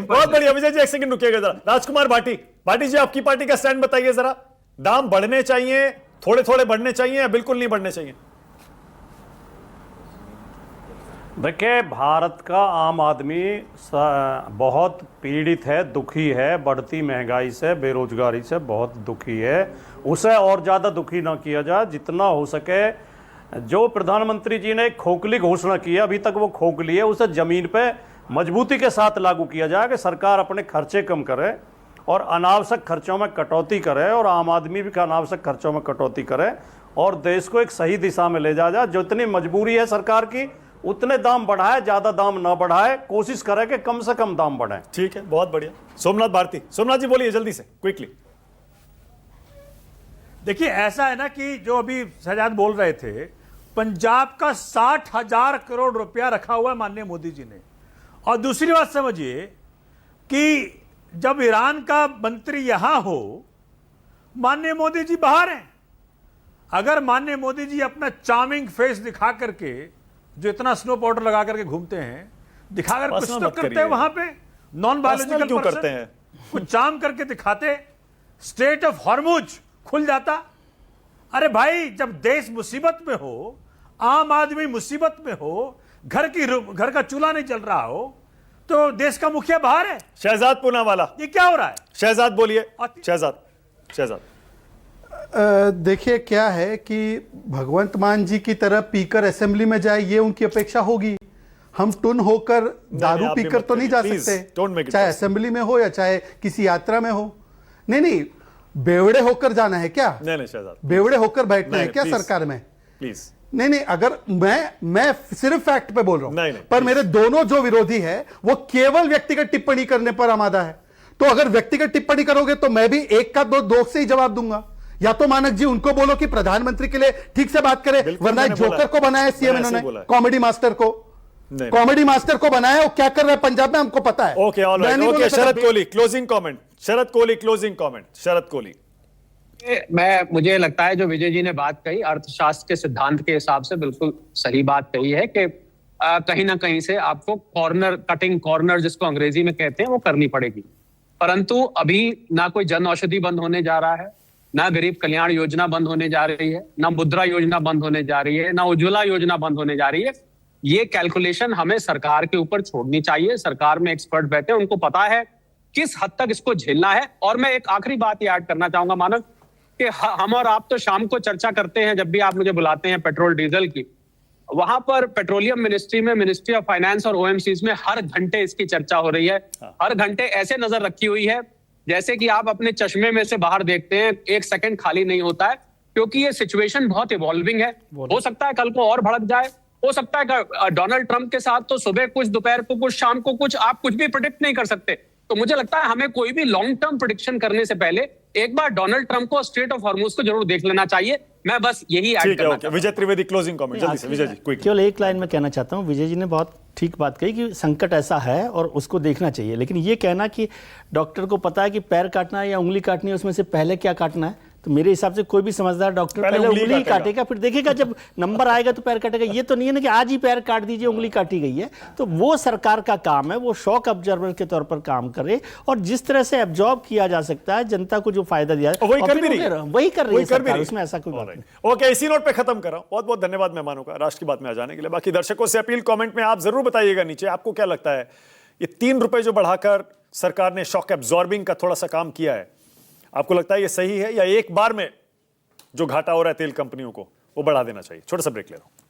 बहुत बढ़िया विजय जी, एक सेकंड रुकिएगा जरा। राजकुमार भाटी, भाटी जी आपकी पार्टी का स्टैंड बताइए जरा। दाम बढ़ने चाहिए, थोड़े थोड़े बढ़ने चाहिए या बिल्कुल नहीं बढ़ने चाहिए? देखिए, भारत का आम आदमी बहुत पीड़ित है, दुखी है, बढ़ती महंगाई से, बेरोजगारी से बहुत दुखी है। उसे और ज़्यादा दुखी ना किया जाए, जितना हो सके। जो प्रधानमंत्री जी ने एक खोखली घोषणा की है, अभी तक वो खोखली है, उसे ज़मीन पे मजबूती के साथ लागू किया जाए कि सरकार अपने खर्चे कम करे और अनावश्यक खर्चों में कटौती करे और आम आदमी भी अनावश्यक खर्चों में कटौती करे और देश को एक सही दिशा में ले जाया जाए। जितनी मजबूरी है सरकार की उतने दाम बढ़ाए, ज्यादा दाम ना बढ़ाए, कोशिश करे कि कम से कम दाम बढ़ाए। ठीक है, बहुत बढ़िया। सोमनाथ भारती, सोमनाथ जी बोलिए जल्दी से, क्विकली। देखिए, ऐसा है ना कि जो अभी शहजाद बोल रहे थे, पंजाब का 60,000 करोड़ रुपया रखा हुआ है माननीय मोदी जी ने। और दूसरी बात समझिए कि जब ईरान का मंत्री यहां हो, माननीय मोदी जी बाहर हैं। अगर माननीय मोदी जी अपना चार्मिंग फेस दिखा करके, जो इतना स्नो पाउडर लगा करके घूमते हैं, दिखाकर कुछ तो करते हैं वहां पे, नॉन बायोलॉजिकल क्यों करते हैं? कुछ चार्म करके दिखाते, स्ट्रेट ऑफ हॉर्मुज खुल जाता। अरे भाई, जब देश मुसीबत में हो, आम आदमी मुसीबत में हो, घर का चूल्हा नहीं जल रहा हो, तो देश का मुखिया बाहर है। शहजाद पूनावाला, ये क्या हो रहा है? शहजाद बोलिए। शहजाद देखिए, क्या है कि भगवंत मान जी की तरह पीकर असेंबली में जाए, ये उनकी अपेक्षा होगी। हम टुन होकर दारू पीकर तो नहीं जा सकते, चाहे असेंबली में हो या चाहे किसी यात्रा में हो। नहीं, बेवड़े होकर जाना है क्या? नहीं शहजाद, बेवड़े होकर बैठना है क्या सरकार में? प्लीज। नहीं, अगर मैं सिर्फ फैक्ट पे बोल रहा हूं, पर मेरे दोनों जो विरोधी है वो केवल व्यक्तिगत टिप्पणी करने पर आमादा है। तो अगर व्यक्तिगत टिप्पणी करोगे तो मैं भी एक का दो से ही जवाब दूंगा। या तो मानक जी उनको बोलो कि प्रधानमंत्री के लिए ठीक से बात करें, वरना जोकर को बनाया सीएम इन्होंने, कॉमेडी मास्टर को बनाया। वो क्या कर रहा है पंजाब में हमको पता है। ओके, ओके, शरद कोहली क्लोजिंग कमेंट। शरद कोहली। मुझे लगता है जो विजय जी ने बात कही, अर्थशास्त्र के सिद्धांत के हिसाब से बिल्कुल सही बात कही है कि कहीं ना कहीं से आपको कटिंग कॉर्नर जिसको अंग्रेजी में कहते हैं वो करनी पड़ेगी। परंतु अभी ना कोई जन औषधि बंद होने जा रहा है, ना गरीब कल्याण योजना बंद होने जा रही है, ना मुद्रा योजना बंद होने जा रही है, ना उज्ज्वला योजना बंद होने जा रही है। ये कैलकुलेशन हमें सरकार के ऊपर छोड़नी चाहिए। सरकार में एक्सपर्ट बैठे, उनको पता है किस हद तक इसको झेलना है। और मैं एक आखिरी बात ये ऐड करना चाहूंगा मानव, कि हम और आप तो शाम को चर्चा करते हैं जब भी आप मुझे बुलाते हैं पेट्रोल डीजल की। वहां पर पेट्रोलियम मिनिस्ट्री में, मिनिस्ट्री ऑफ फाइनेंस और ओएमसीज में हर घंटे इसकी चर्चा हो रही है। हर घंटे ऐसे नजर रखी हुई है जैसे कि आप अपने चश्मे में से बाहर देखते हैं, एक सेकंड खाली नहीं होता है, क्योंकि ये सिचुएशन बहुत इवॉल्विंग है। हो सकता है कल को और भड़क जाए, हो सकता है डोनाल्ड ट्रंप के साथ तो सुबह कुछ, दोपहर को कुछ, शाम को कुछ, आप कुछ भी प्रेडिक्ट नहीं कर सकते। तो मुझे लगता है हमें कोई भी लॉन्ग टर्म प्रेडिक्शन करने से पहले एक बार डोनाल्ड ट्रंप को, स्ट्रेट ऑफ हॉर्मुज को जरूर देख लेना चाहिए। मैं बस यही ऐड करना चाहता हूं। विजय त्रिवेदी क्लोजिंग कमेंट जल्दी से। विजय जी क्विक। केवल एक लाइन में कहना चाहता हूं, विजय जी ने बहुत ठीक बात कही कि संकट ऐसा है और उसको देखना चाहिए। लेकिन ये कहना कि डॉक्टर को पता है कि पैर काटना है या उंगली काटनी है, उसमें से पहले क्या काटना है, तो मेरे हिसाब से कोई भी समझदार डॉक्टर पहले उंगली काटेगा, फिर देखेगा जब नंबर आएगा तो पैर काटेगा। ये तो नहीं है ना कि आज ही पैर काट दीजिए, उंगली काटी गई है। तो वो सरकार का काम है, वो शॉक ऑब्जर्वर के तौर पर काम करे और जिस तरह से एब्जॉर्ब किया जा सकता है, जनता को जो फायदा दिया है वही कर रही है सरकार, उसमें ऐसा कोई बात नहीं। ओके, इसी नोट पे खत्म कर रहा हूं। बहुत बहुत धन्यवाद मेहमानों का राष्ट्र की बात में आ जाने के लिए। बाकी दर्शकों से अपील, कमेंट में आप जरूर बताइएगा नीचे आपको क्या लगता है, ये 3 रुपए जो बढ़ाकर सरकार ने शॉक एब्जॉर्बिंग का थोड़ा सा काम किया है, आपको लगता है ये सही है या एक बार में जो घाटा हो रहा है तेल कंपनियों को वो बढ़ा देना चाहिए? छोटा सा ब्रेक ले रहा हूं।